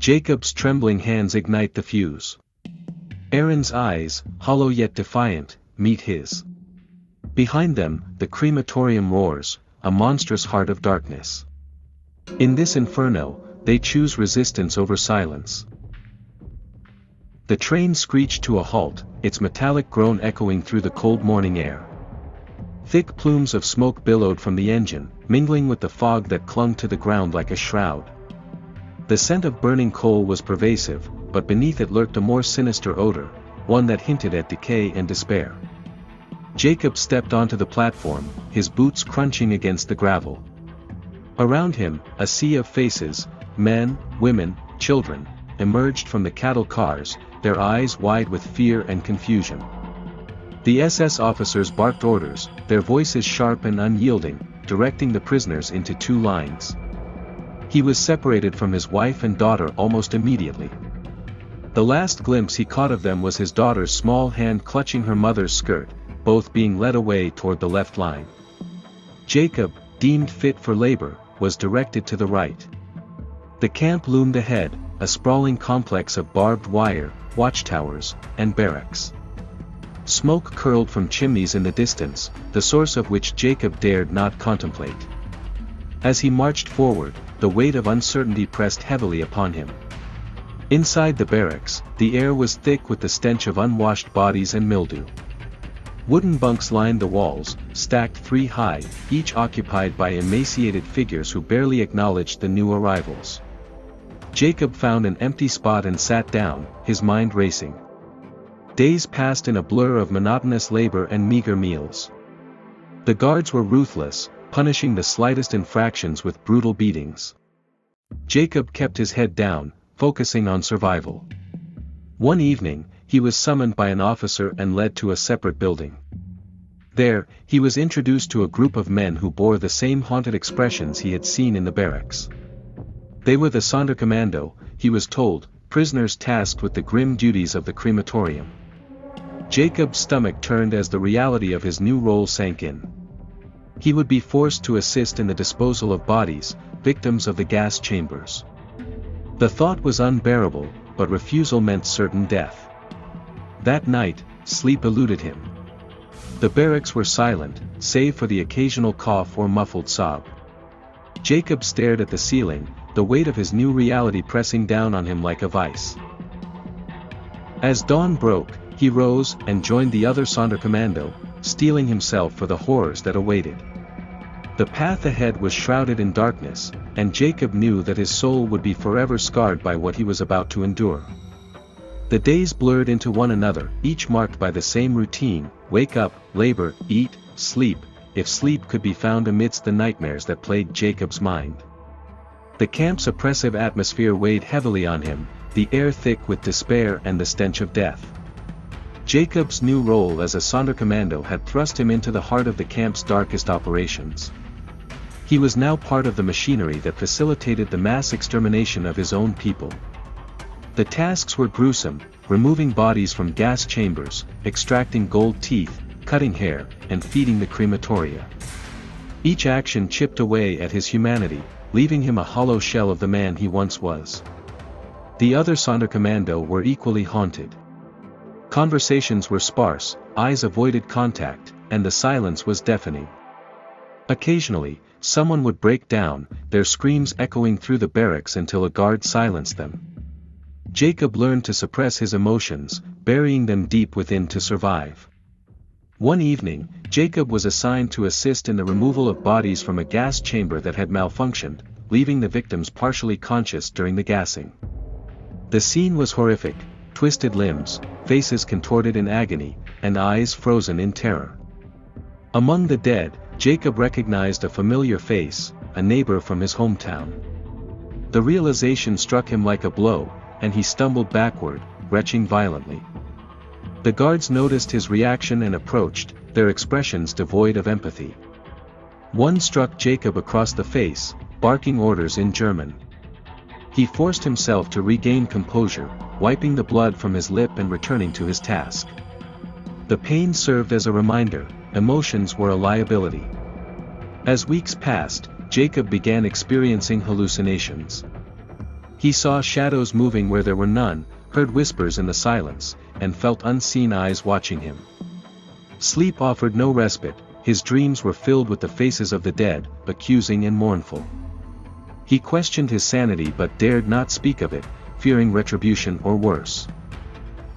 Jacob's trembling hands ignite the fuse. Aaron's eyes, hollow yet defiant, meet his. Behind them, the crematorium roars, a monstrous heart of darkness. In this inferno, they choose resistance over silence. The train screeched to a halt, its metallic groan echoing through the cold morning air. Thick plumes of smoke billowed from the engine, mingling with the fog that clung to the ground like a shroud. The scent of burning coal was pervasive, but beneath it lurked a more sinister odor, one that hinted at decay and despair. Jacob stepped onto the platform, his boots crunching against the gravel. Around him, a sea of faces, men, women, children, emerged from the cattle cars, their eyes wide with fear and confusion. The SS officers barked orders, their voices sharp and unyielding, directing the prisoners into two lines. He was separated from his wife and daughter almost immediately. The last glimpse he caught of them was his daughter's small hand clutching her mother's skirt, both being led away toward the left line. Jacob, deemed fit for labor, was directed to the right. The camp loomed ahead, a sprawling complex of barbed wire, watchtowers, and barracks. Smoke curled from chimneys in the distance, the source of which Jacob dared not contemplate. As he marched forward, the weight of uncertainty pressed heavily upon him. Inside the barracks, the air was thick with the stench of unwashed bodies and mildew. Wooden bunks lined the walls, stacked 3 high, each occupied by emaciated figures who barely acknowledged the new arrivals. Jacob found an empty spot and sat down, his mind racing. Days passed in a blur of monotonous labor and meager meals. The guards were ruthless, punishing the slightest infractions with brutal beatings. Jacob kept his head down, focusing on survival. One evening, he was summoned by an officer and led to a separate building. There, he was introduced to a group of men who bore the same haunted expressions he had seen in the barracks. They were the Sonderkommando, he was told, prisoners tasked with the grim duties of the crematorium. Jacob's stomach turned as the reality of his new role sank in. He would be forced to assist in the disposal of bodies, victims of the gas chambers. The thought was unbearable, but refusal meant certain death. That night, sleep eluded him. The barracks were silent, save for the occasional cough or muffled sob. Jacob stared at the ceiling, the weight of his new reality pressing down on him like a vice. As dawn broke, he rose and joined the other Sonderkommando, steeling himself for the horrors that awaited. The path ahead was shrouded in darkness, and Jacob knew that his soul would be forever scarred by what he was about to endure. The days blurred into one another, each marked by the same routine: wake up, labor, eat, sleep, if sleep could be found amidst the nightmares that plagued Jacob's mind. The camp's oppressive atmosphere weighed heavily on him, the air thick with despair and the stench of death. Jacob's new role as a Sonderkommando had thrust him into the heart of the camp's darkest operations. He was now part of the machinery that facilitated the mass extermination of his own people. The tasks were gruesome, removing bodies from gas chambers, extracting gold teeth, cutting hair, and feeding the crematoria. Each action chipped away at his humanity, leaving him a hollow shell of the man he once was. The other Sonderkommando were equally haunted. Conversations were sparse, eyes avoided contact, and the silence was deafening. Occasionally, someone would break down, their screams echoing through the barracks until a guard silenced them. Jacob learned to suppress his emotions, burying them deep within to survive. One evening, Jacob was assigned to assist in the removal of bodies from a gas chamber that had malfunctioned, leaving the victims partially conscious during the gassing. The scene was horrific: twisted limbs, faces contorted in agony, and eyes frozen in terror. Among the dead, Jacob recognized a familiar face, a neighbor from his hometown. The realization struck him like a blow, and he stumbled backward, retching violently. The guards noticed his reaction and approached, their expressions devoid of empathy. One struck Jacob across the face, barking orders in German. He forced himself to regain composure, wiping the blood from his lip and returning to his task. The pain served as a reminder: emotions were a liability. As weeks passed, Jacob began experiencing hallucinations. He saw shadows moving where there were none, heard whispers in the silence, and felt unseen eyes watching him. Sleep offered no respite, his dreams were filled with the faces of the dead, accusing and mournful. He questioned his sanity but dared not speak of it, fearing retribution or worse.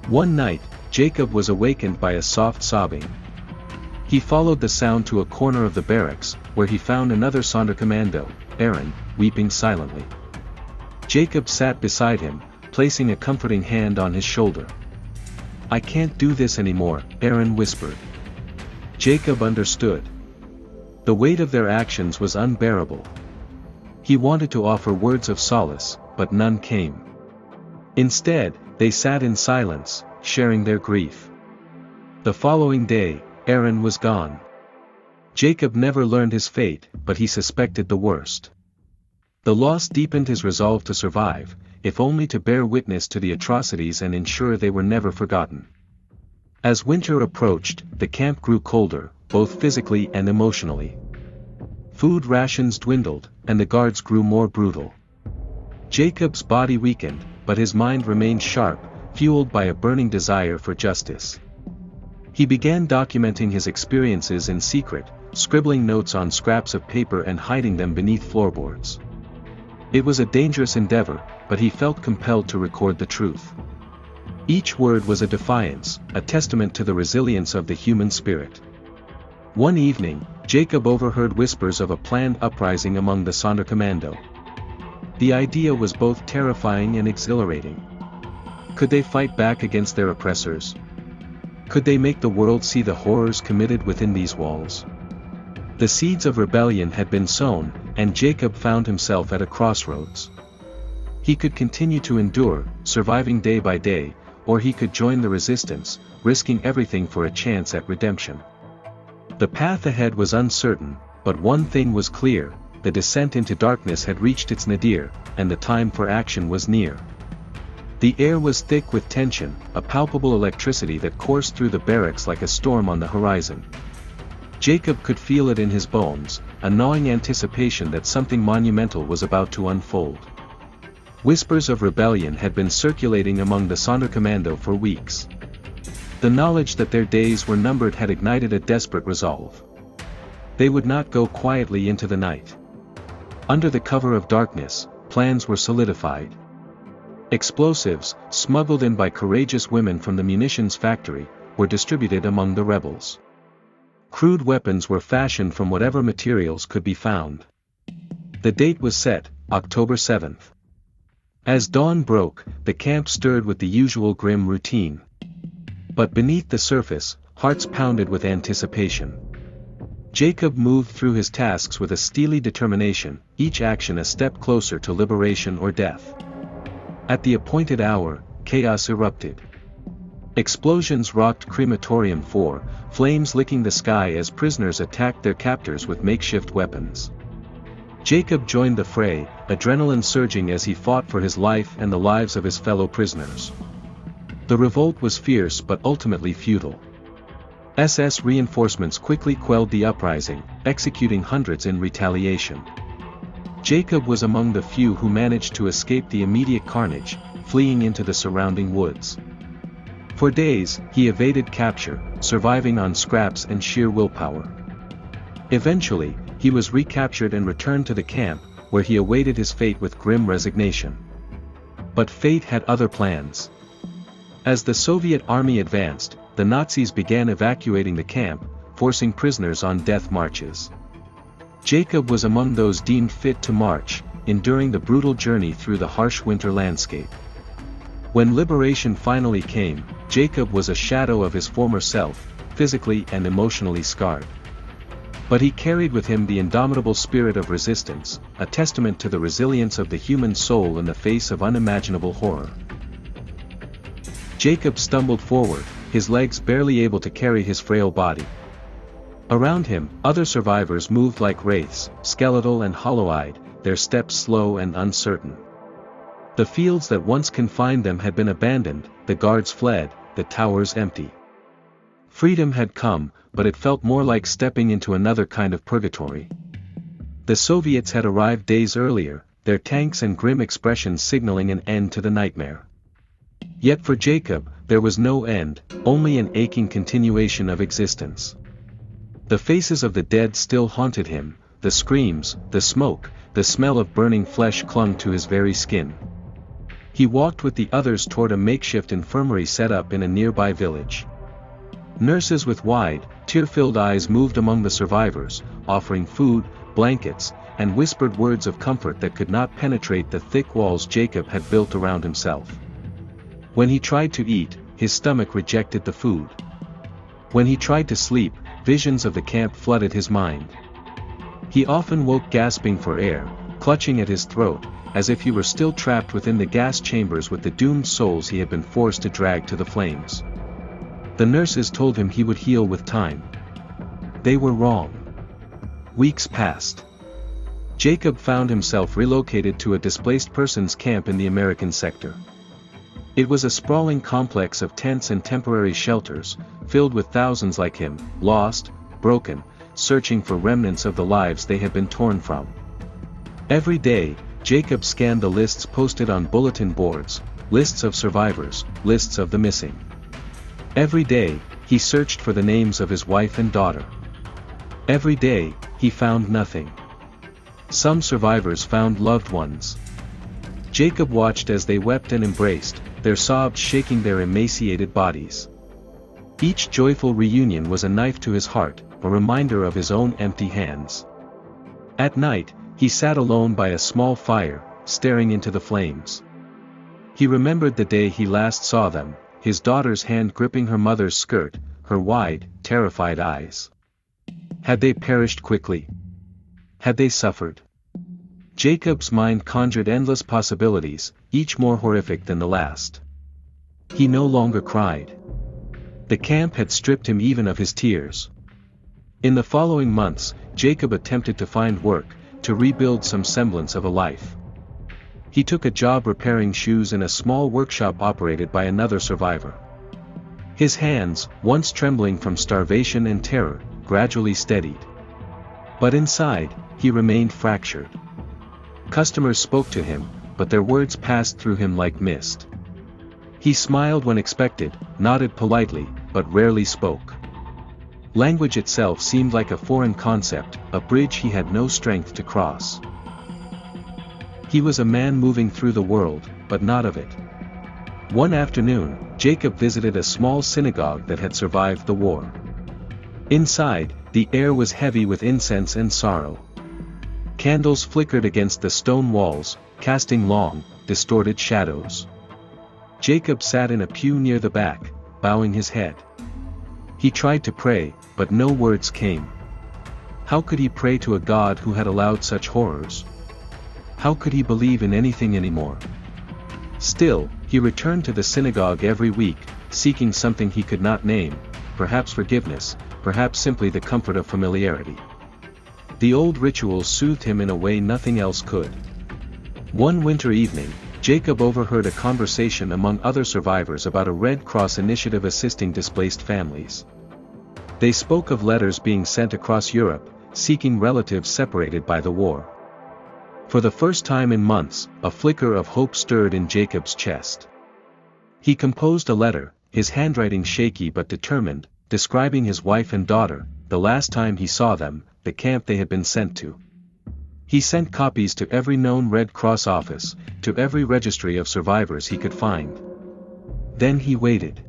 One night, Jacob was awakened by a soft sobbing. He followed the sound to a corner of the barracks, where he found another Sonderkommando, Aaron, weeping silently. Jacob sat beside him, placing a comforting hand on his shoulder. "I can't do this anymore," Aaron whispered. Jacob understood. The weight of their actions was unbearable. He wanted to offer words of solace, but none came. Instead, they sat in silence, sharing their grief. The following day, Aaron was gone. Jacob never learned his fate, but he suspected the worst. The loss deepened his resolve to survive, if only to bear witness to the atrocities and ensure they were never forgotten. As winter approached, the camp grew colder, both physically and emotionally. Food rations dwindled, and the guards grew more brutal. Jacob's body weakened, but his mind remained sharp, fueled by a burning desire for justice. He began documenting his experiences in secret, scribbling notes on scraps of paper and hiding them beneath floorboards. It was a dangerous endeavor, but he felt compelled to record the truth. Each word was a defiance, a testament to the resilience of the human spirit. One evening, Jacob overheard whispers of a planned uprising among the Sonderkommando. The idea was both terrifying and exhilarating. Could they fight back against their oppressors? Could they make the world see the horrors committed within these walls? The seeds of rebellion had been sown, and Jacob found himself at a crossroads. He could continue to endure, surviving day by day, or he could join the resistance, risking everything for a chance at redemption. The path ahead was uncertain, but one thing was clear: the descent into darkness had reached its nadir, and the time for action was near. The air was thick with tension, a palpable electricity that coursed through the barracks like a storm on the horizon. Jacob could feel it in his bones, a gnawing anticipation that something monumental was about to unfold. Whispers of rebellion had been circulating among the Sonderkommando for weeks. The knowledge that their days were numbered had ignited a desperate resolve. They would not go quietly into the night. Under the cover of darkness, plans were solidified. Explosives, smuggled in by courageous women from the munitions factory, were distributed among the rebels. Crude weapons were fashioned from whatever materials could be found. The date was set, October 7th. As dawn broke, the camp stirred with the usual grim routine. But beneath the surface, hearts pounded with anticipation. Jacob moved through his tasks with a steely determination, each action a step closer to liberation or death. At the appointed hour, chaos erupted. Explosions rocked Crematorium 4, flames licking the sky as prisoners attacked their captors with makeshift weapons. Jacob joined the fray, adrenaline surging as he fought for his life and the lives of his fellow prisoners. The revolt was fierce but ultimately futile. SS reinforcements quickly quelled the uprising, executing hundreds in retaliation. Jacob was among the few who managed to escape the immediate carnage, fleeing into the surrounding woods. For days, he evaded capture, surviving on scraps and sheer willpower. Eventually, he was recaptured and returned to the camp, where he awaited his fate with grim resignation. But fate had other plans. As the Soviet army advanced, the Nazis began evacuating the camp, forcing prisoners on death marches. Jacob was among those deemed fit to march, enduring the brutal journey through the harsh winter landscape. When liberation finally came, Jacob was a shadow of his former self, physically and emotionally scarred. But he carried with him the indomitable spirit of resistance, a testament to the resilience of the human soul in the face of unimaginable horror. Jacob stumbled forward, his legs barely able to carry his frail body. Around him, other survivors moved like wraiths, skeletal and hollow-eyed, their steps slow and uncertain. The fields that once confined them had been abandoned, the guards fled, the towers empty. Freedom had come, but it felt more like stepping into another kind of purgatory. The Soviets had arrived days earlier, their tanks and grim expressions signaling an end to the nightmare. Yet for Jacob, there was no end, only an aching continuation of existence. The faces of the dead still haunted him, the screams, the smoke, the smell of burning flesh clung to his very skin. He walked with the others toward a makeshift infirmary set up in a nearby village. Nurses with wide, tear-filled eyes moved among the survivors, offering food, blankets, and whispered words of comfort that could not penetrate the thick walls Jacob had built around himself. When he tried to eat, his stomach rejected the food. When he tried to sleep, visions of the camp flooded his mind. He often woke gasping for air, clutching at his throat, as if he were still trapped within the gas chambers with the doomed souls he had been forced to drag to the flames. The nurses told him he would heal with time. They were wrong. Weeks passed. Jacob found himself relocated to a displaced persons camp in the American sector. It was a sprawling complex of tents and temporary shelters, filled with thousands like him, lost, broken, searching for remnants of the lives they had been torn from. Every day, Jacob scanned the lists posted on bulletin boards, lists of survivors, lists of the missing. Every day, he searched for the names of his wife and daughter. Every day, he found nothing. Some survivors found loved ones. Jacob watched as they wept and embraced, their sobs shaking their emaciated bodies. Each joyful reunion was a knife to his heart, a reminder of his own empty hands. At night, he sat alone by a small fire, staring into the flames. He remembered the day he last saw them, his daughter's hand gripping her mother's skirt, her wide, terrified eyes. Had they perished quickly? Had they suffered? Jacob's mind conjured endless possibilities, each more horrific than the last. He no longer cried. The camp had stripped him even of his tears. In the following months, Jacob attempted to find work, to rebuild some semblance of a life. He took a job repairing shoes in a small workshop operated by another survivor. His hands, once trembling from starvation and terror, gradually steadied. But inside, he remained fractured. Customers spoke to him, but their words passed through him like mist. He smiled when expected, nodded politely, but rarely spoke. Language itself seemed like a foreign concept, a bridge he had no strength to cross. He was a man moving through the world, but not of it. One afternoon, Jacob visited a small synagogue that had survived the war. Inside, the air was heavy with incense and sorrow. Candles flickered against the stone walls, casting long, distorted shadows. Jacob sat in a pew near the back, bowing his head. He tried to pray, but no words came. How could he pray to a God who had allowed such horrors? How could he believe in anything anymore? Still, he returned to the synagogue every week, seeking something he could not name, perhaps forgiveness, perhaps simply the comfort of familiarity. The old rituals soothed him in a way nothing else could. One winter evening, Jacob overheard a conversation among other survivors about a Red Cross initiative assisting displaced families. They spoke of letters being sent across Europe, seeking relatives separated by the war. For the first time in months, a flicker of hope stirred in Jacob's chest. He composed a letter, his handwriting shaky but determined, describing his wife and daughter, the last time he saw them, the camp they had been sent to. He sent copies to every known Red Cross office, to every registry of survivors he could find. Then he waited.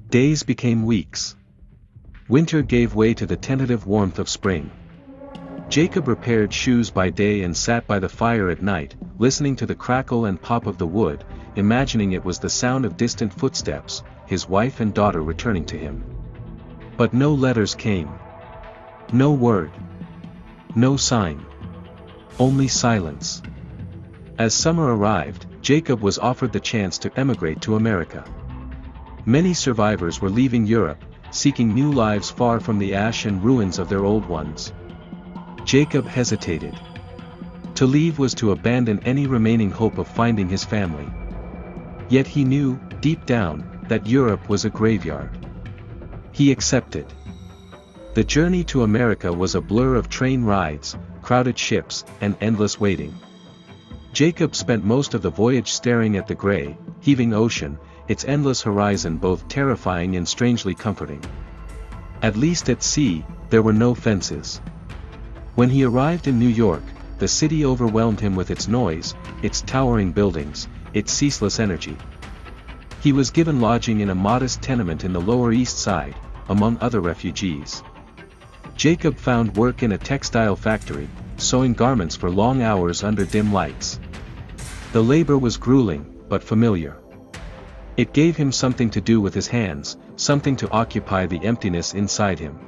Days became weeks. Winter gave way to the tentative warmth of spring. Jacob repaired shoes by day and sat by the fire at night, listening to the crackle and pop of the wood, imagining it was the sound of distant footsteps, his wife and daughter returning to him. But no letters came. No word. No sign. Only silence. As summer arrived, Jacob was offered the chance to emigrate to America. Many survivors were leaving Europe, seeking new lives far from the ash and ruins of their old ones. Jacob hesitated. To leave was to abandon any remaining hope of finding his family. Yet he knew, deep down, that Europe was a graveyard. He accepted. The journey to America was a blur of train rides, crowded ships, and endless waiting. Jacob spent most of the voyage staring at the gray, heaving ocean, its endless horizon both terrifying and strangely comforting. At least at sea, there were no fences. When he arrived in New York, the city overwhelmed him with its noise, its towering buildings, its ceaseless energy. He was given lodging in a modest tenement in the Lower East Side, among other refugees. Jacob found work in a textile factory, sewing garments for long hours under dim lights. The labor was grueling, but familiar. It gave him something to do with his hands, something to occupy the emptiness inside him.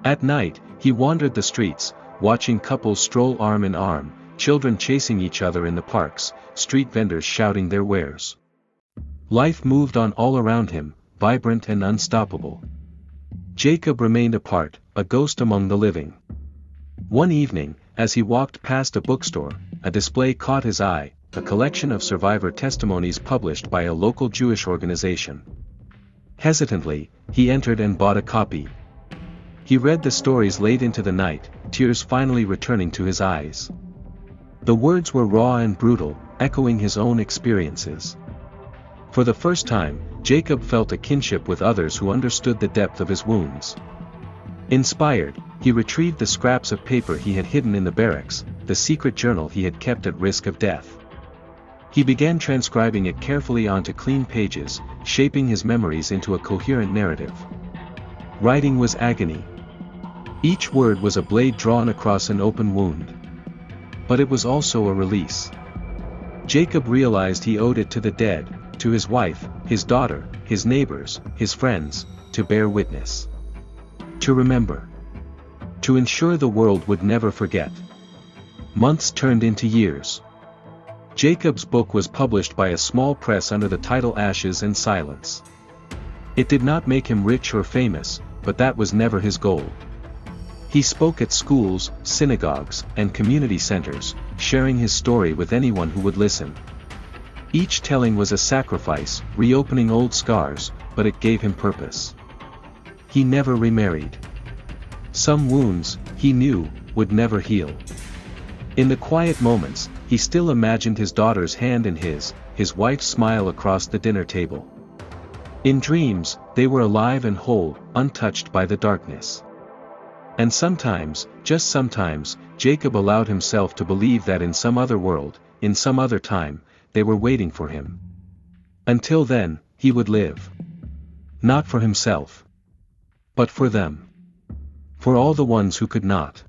At night, he wandered the streets, watching couples stroll arm in arm, children chasing each other in the parks, street vendors shouting their wares. Life moved on all around him, vibrant and unstoppable. Jacob remained apart, a ghost among the living. One evening, as he walked past a bookstore, a display caught his eye, a collection of survivor testimonies published by a local Jewish organization. Hesitantly, he entered and bought a copy. He read the stories late into the night, tears finally returning to his eyes. The words were raw and brutal, echoing his own experiences. For the first time, Jacob felt a kinship with others who understood the depth of his wounds. Inspired, he retrieved the scraps of paper he had hidden in the barracks, the secret journal he had kept at risk of death. He began transcribing it carefully onto clean pages, shaping his memories into a coherent narrative. Writing was agony. Each word was a blade drawn across an open wound. But it was also a release. Jacob realized he owed it to the dead, to his wife, his daughter, his neighbors, his friends, to bear witness. To remember. To ensure the world would never forget. Months turned into years. Jacob's book was published by a small press under the title Ashes and Silence. It did not make him rich or famous, but that was never his goal. He spoke at schools, synagogues, and community centers, sharing his story with anyone who would listen. Each telling was a sacrifice, reopening old scars, but it gave him purpose. He never remarried. Some wounds, he knew, would never heal. In the quiet moments, he still imagined his daughter's hand in his wife's smile across the dinner table. In dreams, they were alive and whole, untouched by the darkness. And sometimes, just sometimes, Jacob allowed himself to believe that in some other world, in some other time, they were waiting for him. Until then, he would live. Not for himself. But for them. For all the ones who could not.